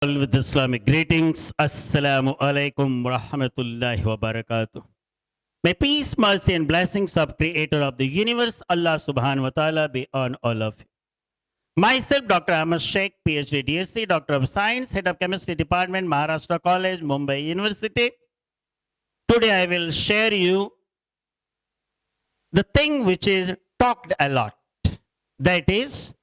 All with Islamic greetings. Assalamu alaikum wa rahmatullahi wa barakatuh. May peace, mercy, and blessings of Creator of the universe, Allah subhanahu wa ta'ala, be on all of you. Myself, Dr. Ahmad Sheikh, PhD DSc, Doctor of Science, Head of Chemistry Department, Maharashtra College, Mumbai University. Today I will share you the thing which is talked a lot. That is,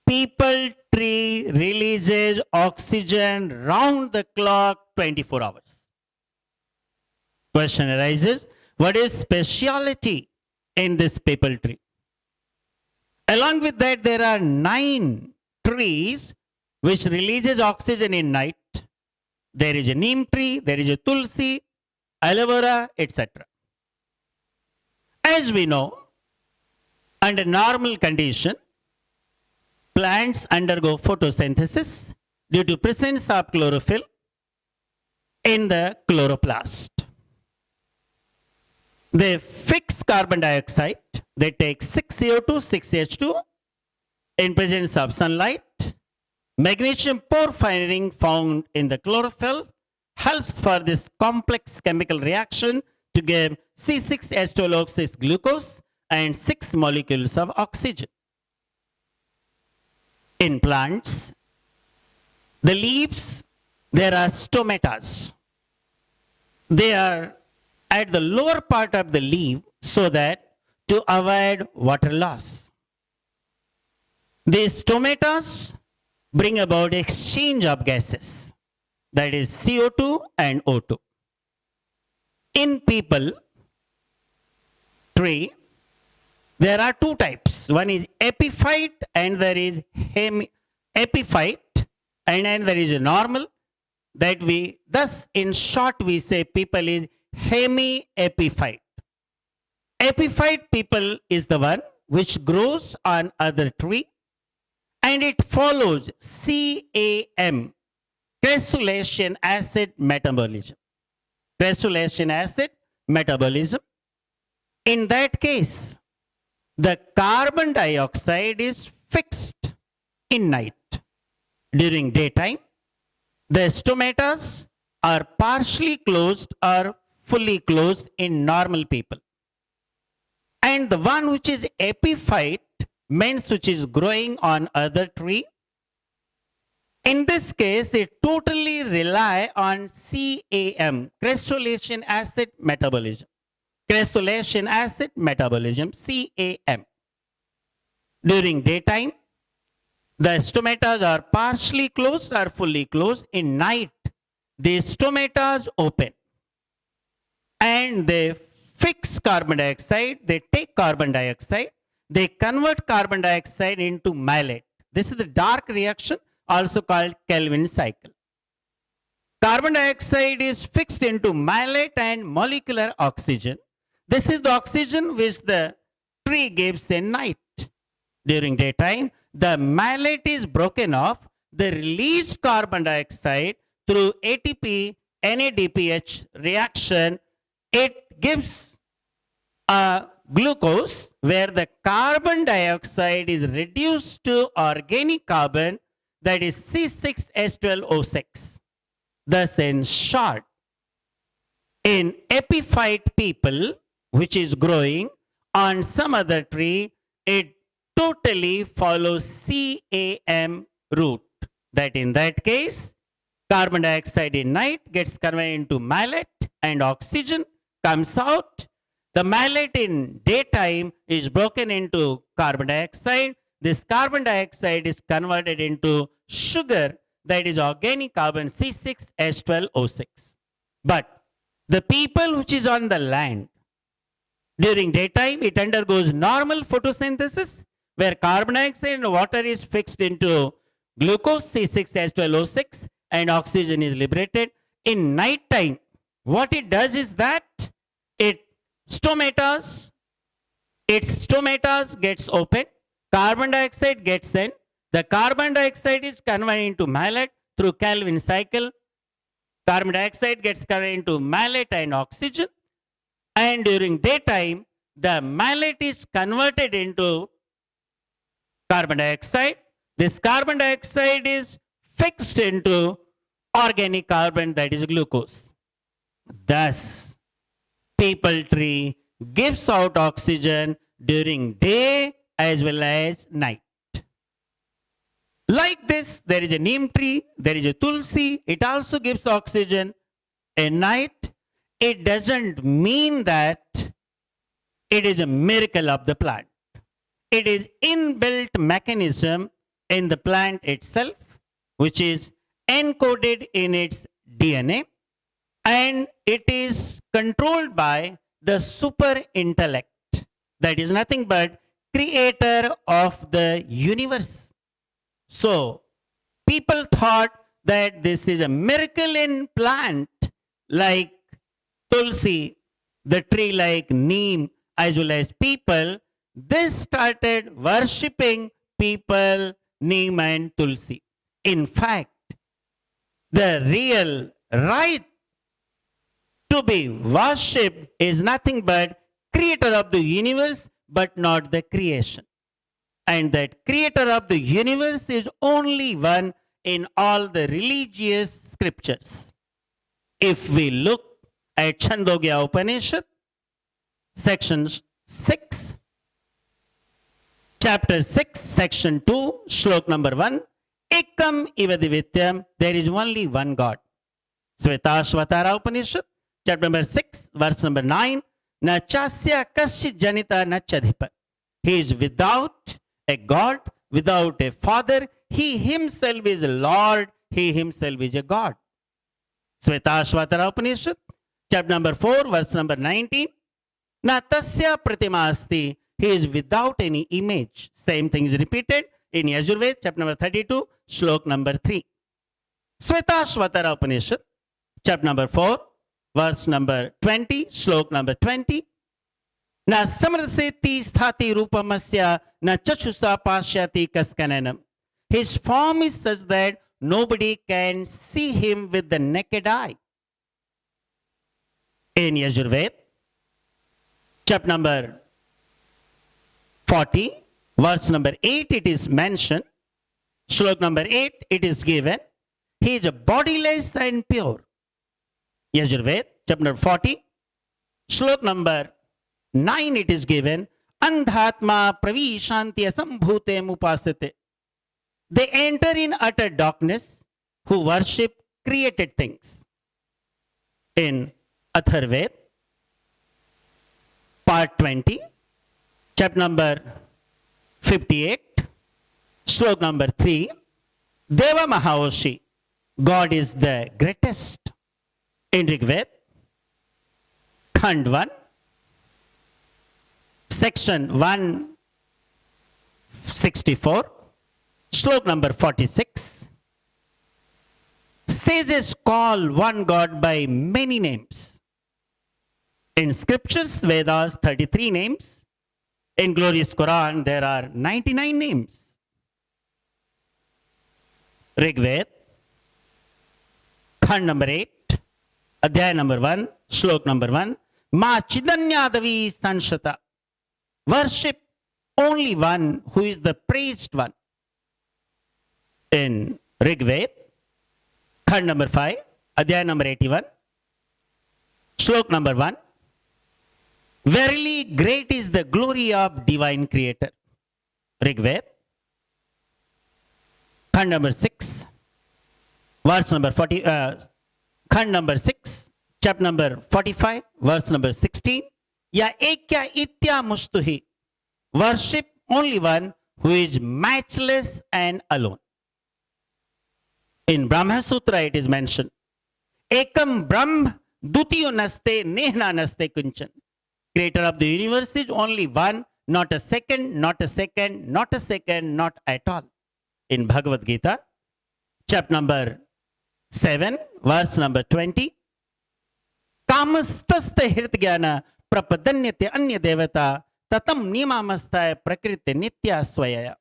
people tree releases oxygen round the clock 24 hours. Question arises, what is speciality in this people tree? Along with that, there are 9 trees which releases oxygen in night. There is a neem tree, there is a tulsi, aloe vera, etc. As we know, under normal condition, plants undergo photosynthesis due to presence of chlorophyll in the chloroplast. They fix carbon dioxide. They take 6 CO2, 6 H2 in presence of sunlight. Magnesium porphyrin found in the chlorophyll helps for this complex chemical reaction to give C6H12O6 glucose and 6 molecules of oxygen. In plants, the leaves, there are stomatas. They are at the lower part of the leaf so that to avoid water loss. These stomatas bring about exchange of gases, that is CO2 and O2. In people tree, there are 2 types. One is epiphyte and there is epiphyte, and then there is a normal that we, thus in short we say people is hemiepiphyte. Epiphyte people is the one which grows on other tree and it follows CAM, cressulation acid metabolism. Cressulation acid metabolism. In that case, the carbon dioxide is fixed in night. During daytime, the stomatas are partially closed or fully closed in normal people. And the one which is epiphyte means which is growing on other tree. In this case, it totally rely on CAM, cressulation acid metabolism. Cressulation acid metabolism, CAM. During daytime, the stomatas are partially closed or fully closed. In night, the stomatas open and they fix carbon dioxide, they take carbon dioxide, they convert carbon dioxide into malate. This is the dark reaction, also called Calvin cycle. Carbon dioxide is fixed into malate and molecular oxygen. This is the oxygen which the tree gives in night. During daytime, the malate is broken off. The released carbon dioxide through ATP NADPH reaction, it gives a glucose where the carbon dioxide is reduced to organic carbon, that is C6H12O6. Thus, in short, in epiphyte people, which is growing on some other tree, it totally follows CAM route. That in that case, carbon dioxide in night gets converted into malate and oxygen comes out. The malate in daytime is broken into carbon dioxide. This carbon dioxide is converted into sugar, that is organic carbon C6H12O6. But the people which is on the land, during daytime, it undergoes normal photosynthesis where carbon dioxide and water is fixed into glucose C6H12O6 and oxygen is liberated. In night time, what it does is that its stomatas gets open, carbon dioxide gets in, the carbon dioxide is converted into malate through Calvin cycle. Carbon dioxide gets converted into malate and oxygen. And during daytime, the malate is converted into carbon dioxide. This carbon dioxide is fixed into organic carbon, that is glucose. Thus, people tree gives out oxygen during day as well as night. Like this, there is a neem tree, there is a tulsi, it also gives oxygen at night. It doesn't mean that it is a miracle of the plant. It is inbuilt mechanism in the plant itself, which is encoded in its DNA, and it is controlled by the super intellect, that is nothing but creator of the universe. So people thought that this is a miracle in plant like tulsi, the tree like neem, as well as people. This started worshipping people neem and tulsi. In fact, the real right to be worshipped is nothing but creator of the universe, but not the creation. And that creator of the universe is only one in all the religious scriptures. If we look at Chandogya Upanishad, section 6, chapter 6, section 2, shlok number 1, Ekam Ivadivityam, there is only one God. Svetashvatara Upanishad, chapter number 6, verse number 9, Na chasya kashi janita na chadhipa. He is without a God, without a father. He himself is a Lord. He himself is a God. Svetashvatara Upanishad, chapter number 4, verse number 19, Na tasya pratima asti. He is without any image. Same thing is repeated in Yajurved, chapter number 32, shlok number 3. Svetashvatara Upanishad, chapter number 4, verse number 20, shlok number 20. Na samraseti sthati rupamasya na chachusa pashyati kaskananam. His form is such that nobody can see him with the naked eye. In Yajurved, chapter number 40, verse number 8, it is mentioned, shlok number 8, it is given, he is a bodiless and pure. Yajurved, chapter number 40, shlok number 9, it is given, Andhatma pravishanti asambhute mupasate. They enter in utter darkness who worship created things. In Atharved, part 20, chapter number 58, shlok number 3, Deva Mahaoshi, God is the greatest. In Rigved, Khand 1, section 164, shlok number 46, sages call one God by many names. In scriptures, Vedas, 33 names. In glorious Quran, there are 99 names. Rigved, Khand number 8, Adhyay number 1, shlok number 1, Ma Chidanyadavi Sanshata. Worship only one who is the praised one. In Rigved, Khand number 5, Adhyay number 81, shlok number 1, Verily great is the glory of divine creator. Rigved, Khand number 6, verse number 40, Khand number 6, chapter number 45, verse number 16, Ya ekya itya mustuhi. Worship only one who is matchless and alone. In Brahma Sutra it is mentioned, Ekam Brahm Dutiyo Naste Nehna Naste Kunchan. Creator of the universe is only one, not a second, not a second, not a second, not at all. In Bhagavad Gita, chapter number 7, verse number 20, Kamastasta Hirtgyana Prapadanyate Anya Devata Tatam Nimamastaya Prakriti Nitya Swayaya.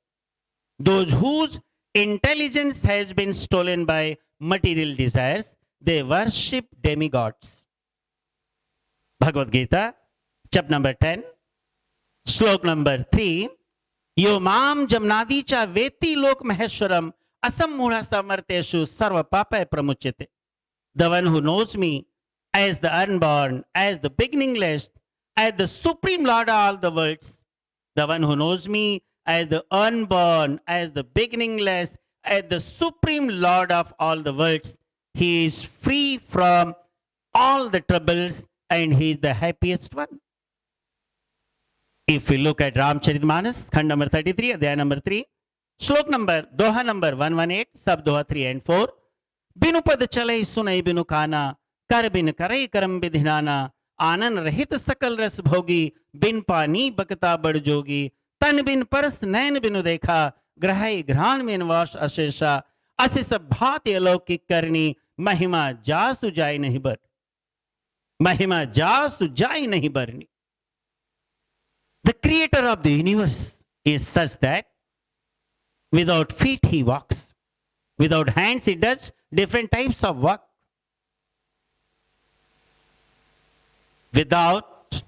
Those whose intelligence has been stolen by material desires, they worship demigods. Bhagavad Gita, chapter number 10, shlok number 3, Yo mam jamnadi cha veti lok maheshwaram asammudha samarteshu sarva papa pramuchyate. The one who knows me as the unborn, as the beginningless, as the supreme Lord of all the worlds, the one who knows me as the unborn, as the beginningless, as the supreme Lord of all the worlds, he is free from all the troubles and he is the happiest one. If we look at Ramcharitmanas, Khand number 33, Adhyay number 3, Shlok number, Doha number 118, Sab Doha 3 and 4, Binu pad chalai sunai binu kana, कर बिन करई करम विधिनाना, आनन रहित सकल रस भोगी, बिन पानी बकता बड़ जोगी, तन बिन परस नैन बिनु देखा, ग्रहई घ्राण में वास अशेषा, असे सब भांति अलौकिक करनी, महिमा जासु जाय नहीं बर, महिमा जासु जाय नहीं बरनी. The creator of the universe is such that without feet he walks, without hands he does different types of work. Without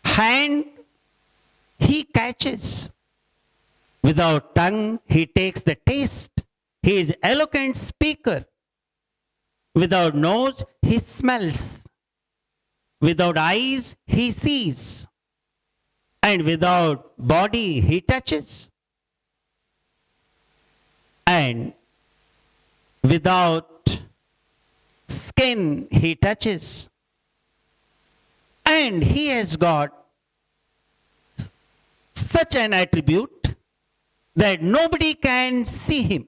hand, he catches. Without tongue, he takes the taste. He is eloquent speaker. Without nose, he smells. Without eyes, he sees. And without body, he touches. And without skin, he touches. And he has got such an attribute that nobody can see him.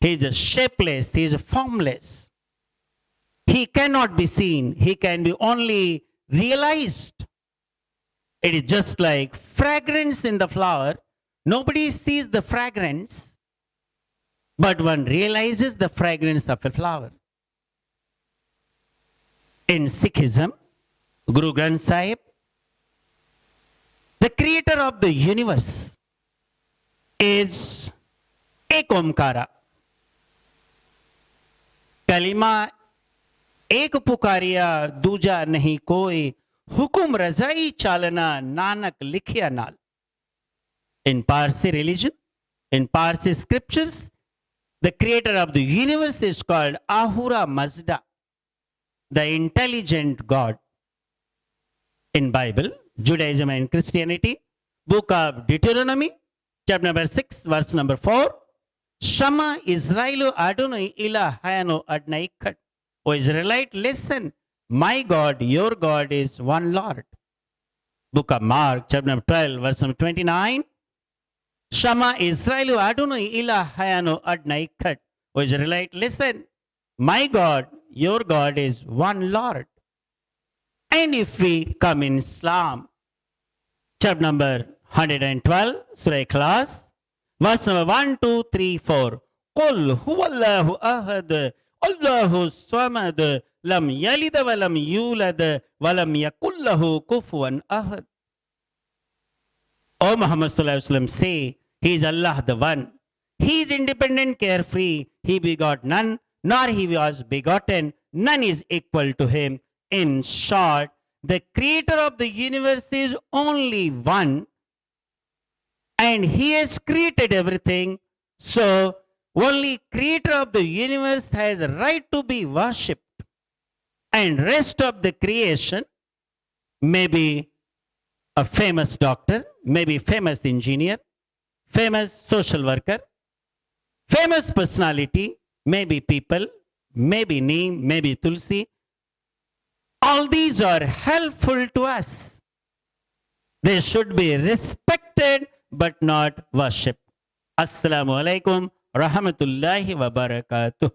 He is shapeless, he is formless. He cannot be seen, he can be only realized. It is just like fragrance in the flower. Nobody sees the fragrance, but one realizes the fragrance of a flower. In Sikhism, Guru Granth Sahib, the creator of the universe, is Ek Omkara. कलिमा एक पुकारिया दूजा नहीं कोई, हुकुम रजाई चालना नानक लिखिया नाल. In Parsi religion, in Parsi scriptures, the creator of the universe is called Ahura Mazda, the intelligent God. In Bible, Judaism and Christianity, book of Deuteronomy, chapter number 6, verse number 4, Shama Israelu Adonai Ilahayanu Adnaikat. O Israelite, listen, my God, your God is one Lord. Book of Mark, chapter number 12, verse number 29, Shama Israelu Adonai Ilahayanu Adnaikat. O Israelite, listen, my God, your God is one Lord. And if we come in Islam, chapter number 112, Surah Ikhlas, verse number 1, 2, 3, 4. Qul huwallahu ahad, Allahu samad, lam yalid wa lam yulad, wa lam yakul lahu kufuwan ahad. O Muhammad sallallahu alaihi wasallam, say, He is Allah the One. He is independent, carefree. He begot none, nor he was begotten. None is equal to him. In short, the creator of the universe is only one, and he has created everything. So, only creator of the universe has a right to be worshipped. And rest of the creation may be a famous doctor, maybe famous engineer, famous social worker, famous personality, maybe people, maybe Neem, maybe Tulsi. All these are helpful to us. They should be respected but not worshipped. Assalamu alaikum rahmatullahi wa barakatuh.